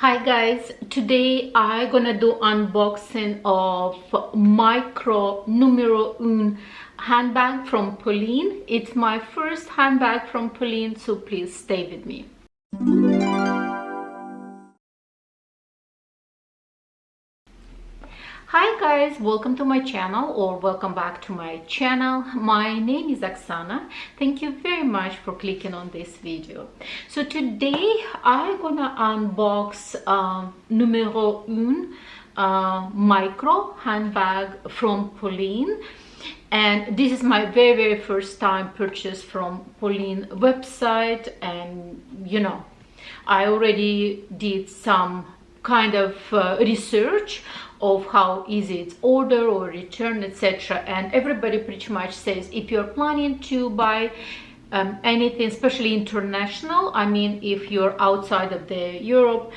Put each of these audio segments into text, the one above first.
Hi guys, today I'm gonna do unboxing of micro Numero handbag from Polene. It's my first handbag from Polene, so please stay with me. Hi guys, welcome to my channel or welcome back to my channel. My name is Oksana. Thank you very much for clicking on this video. So today I'm gonna unbox Numero micro handbag from Polene, and this is my very first time purchase from Polene website. And you know, I already did some kind of research of how easy it's order or return, etc. And everybody pretty much says if you're planning to buy anything, especially international, I mean if you're outside of the Europe,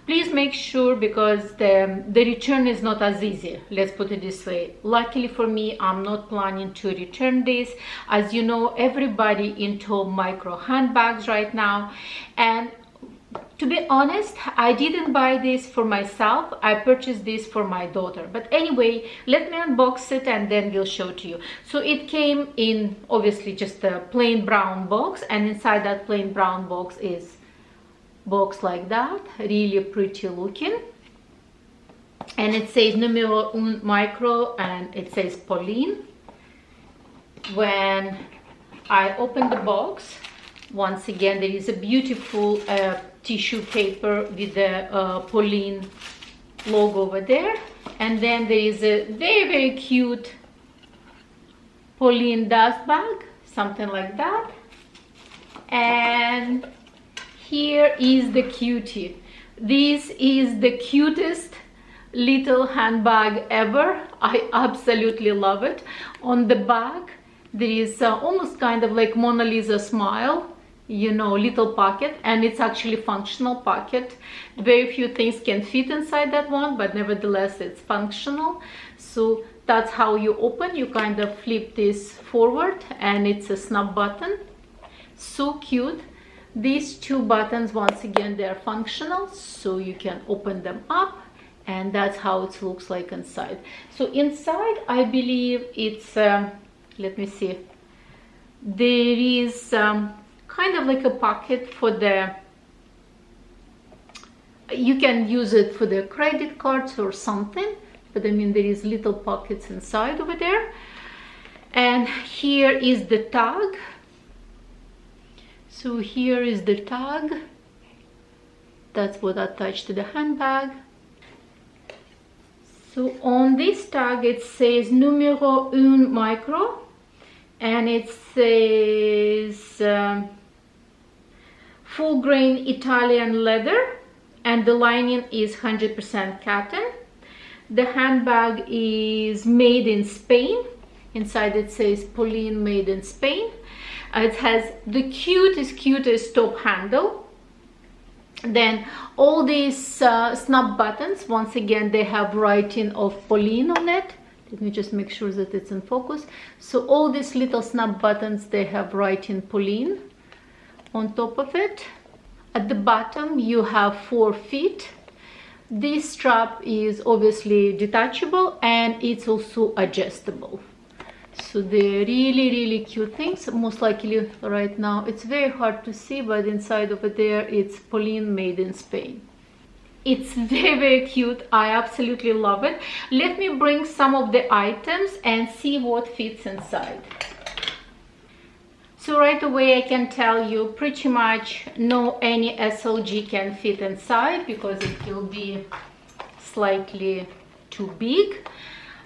please make sure, because the return is not as easy, let's put it this way. Luckily for me, I'm not planning to return this. As you know, everybody into micro handbags right now, and to be honest, I didn't buy this for myself. I purchased this for my daughter. But anyway, let me unbox it and then we'll show it to you. So it came in obviously just a plain brown box, and inside that plain brown box is box like that, really pretty looking. And it says Numero micro and it says Polene. When I open the box, once again there is a beautiful tissue paper with the Polene logo over there, and then there is a very cute Polene dust bag, something like that. And here is the cutie. This is the cutest little handbag ever. I absolutely love it. On the back there is almost kind of like Mona Lisa smile, you know, little pocket, and it's actually functional pocket. Very few things can fit inside that one, but nevertheless it's functional. So that's how you open. You kind of flip this forward and it's a snap button. So cute. These two buttons, once again, they're functional, so you can open them up, and that's how it looks like inside. So inside, I believe it's let me see, there is kind of like a pocket for the, you can use it for the credit cards or something, but I mean there is little pockets inside over there. And here is the tag. So here is the tag. That's what attached to the handbag. So on this tag it says Numero micro, and it says full grain Italian leather, and the lining is 100% cotton. The handbag is made in Spain. Inside it says Polene made in Spain. It has the cutest top handle. Then all these snap buttons, once again they have writing of Polene on it. Let me just make sure that it's in focus. So all these little snap buttons, they have writing Polene on top of it. At the bottom you have 4 feet. This strap is obviously detachable and it's also adjustable. So they're really cute things. Most likely right now it's very hard to see, but inside over there it's Polene made in Spain. It's very cute. I absolutely love it. Let me bring some of the items and see what fits inside. So right away I can tell you pretty much no any SLG can fit inside, because it will be slightly too big.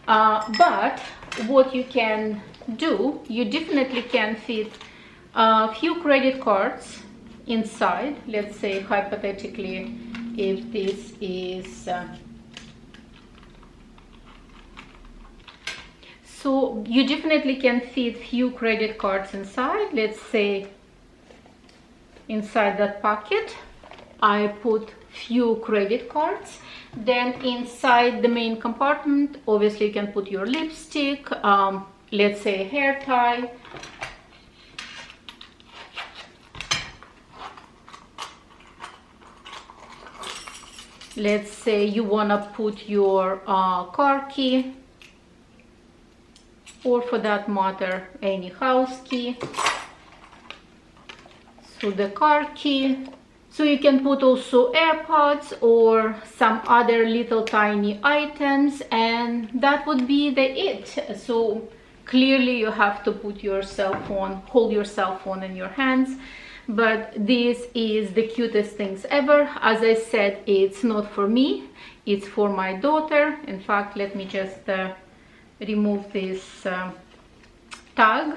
But what you can do, you definitely can fit a few credit cards inside. Let's say hypothetically, if this is so you definitely can fit few credit cards inside. Let's say inside that pocket I put few credit cards. Then inside the main compartment, obviously you can put your lipstick, let's say hair tie, let's say you want to put your car key, or for that matter any house key. So the car key, so you can put also AirPods or some other little tiny items, and that would be it. So clearly you have to put your cell phone, hold your cell phone in your hands, but this is the cutest things ever. As I said, it's not for me, it's for my daughter. In fact, let me just remove this tag,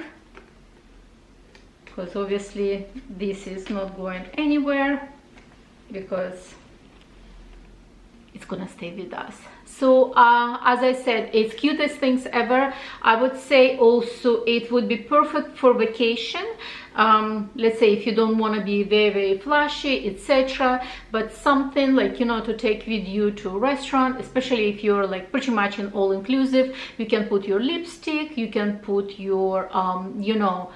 because obviously this is not going anywhere, because it's gonna stay with us. So as I said, it's cutest things ever. I would say also it would be perfect for vacation. Let's say if you don't want to be very flashy, etc., but something like, you know, to take with you to a restaurant, especially if you're like pretty much an all-inclusive. You can put your lipstick, you can put your you know,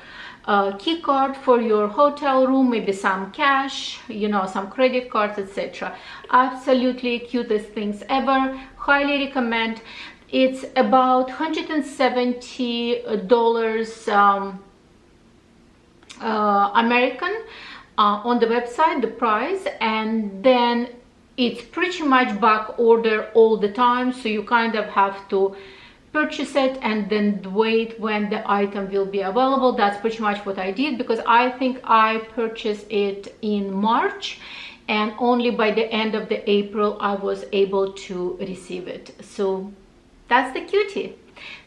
key card for your hotel room, maybe some cash, you know, some credit cards, etc. Absolutely cutest things ever. Highly recommend. It's about $170 American on the website, the price, and then it's pretty much back order all the time, so you kind of have to purchase it and then wait when the item will be available. That's pretty much what I did, because I think I purchased it in March and only by the end of the April I was able to receive it. So that's the cutie.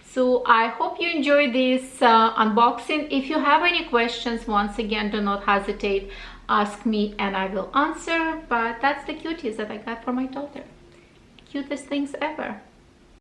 So I hope you enjoyed this unboxing. If you have any questions, once again, do not hesitate, ask me and I will answer. But that's the cuties that I got for my daughter. Cutest things ever.